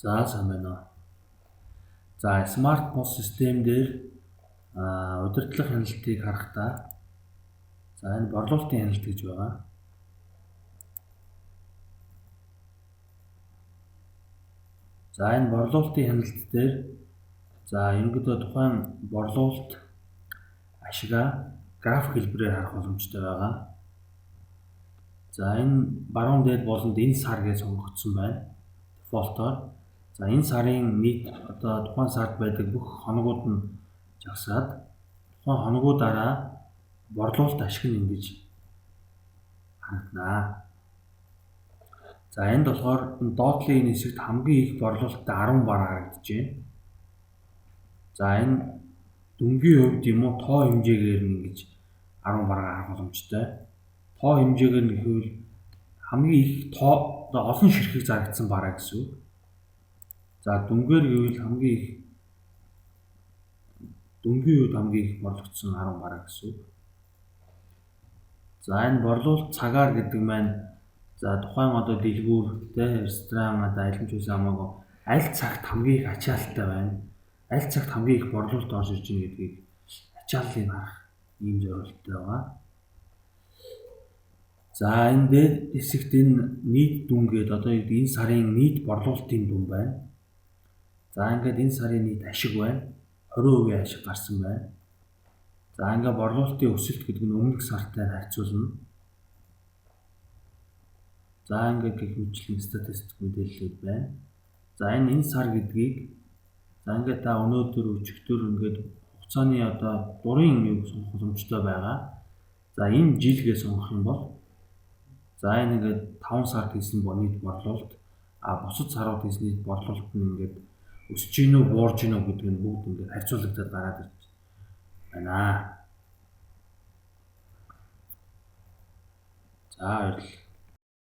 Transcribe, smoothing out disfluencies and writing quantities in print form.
За сайн байна уу. За смарт POS систем дээр удирдлага хяналтыг харахдаа за энэ борлуулалтын хяналт гэж байгаа. За энэ борлуулалтын хяналт дээр за ерөнхийдөө тухайн борлуулалт ашигаа график хэлбэрээр харах боломжтой байгаа. За энэ баруун дээд болонд энэ сар гэж сонгогдсон байна. Дефолтоор. За энэ сарын нийт одоо тухайн сард байдаг бүх хоногуд нь жагсаад тухайн хоногуудаараа борлуулалт ашиг нь ингэж харагдана. За энд болохоор энэ доотлын энэ хэсэгт хамгийн их борлуулалттай 10 бараа харагдаж байна. За энэ дүнгийн хувьд юм уу тоо хэмжээгээр нь ингэж 10 бараа харах боломжтой. Тоо хэмжээгээр нь гэвэл хамгийн их тоо олон ширхэг зарагдсан бараа гэсэн үг. За дүнгээр гэвэл хамгийн их дүнгийн үед хамгийн их борлогдсон 10 бараа гэсэн үг. За энэ борлуулалт цагаар гэдэг маань за тухайн одоо дэлгүүр, ресторан, аялал жуулчлал хамаагүй аль цагт хамгийн их ачаалттай байна. Аль цагт хамгийн их борлуулалт орж ирж байна гэдгийг ачааллыг харах ийм зорилттой байгаа. За энэ дээр хэсэгт энэ нийт дүн гэдэг одоо энэ сарын нийт борлуулалтын дүн байна. За ингээд энэ сарын нийт ашиг байна. 20% ашиг гарсан байна. За ингээд борлуулалтын өсөлт гэдэг нь өмнөх сартай харьцуулна. За ингээд гэх мэтлэн статистик мэдээлэлүүд байна. За энэ сар гэдгийг за ингээд та өнөөдөр өчигдөр ингээд хугацааны одоо дурын юу сонгох боломжтой байгаа. За энэ жил гэж сонгох юм бол за энэ ингээд 5 сард хийсэн нийт борлуулалт бусад сарууд хийсэн нийт борлуулалт нь ингээд өсөж гин үү буурж гин үү гэдэг нь бүгд ингээд харьцуулагдаад гараад ирж байна. За баярлалаа.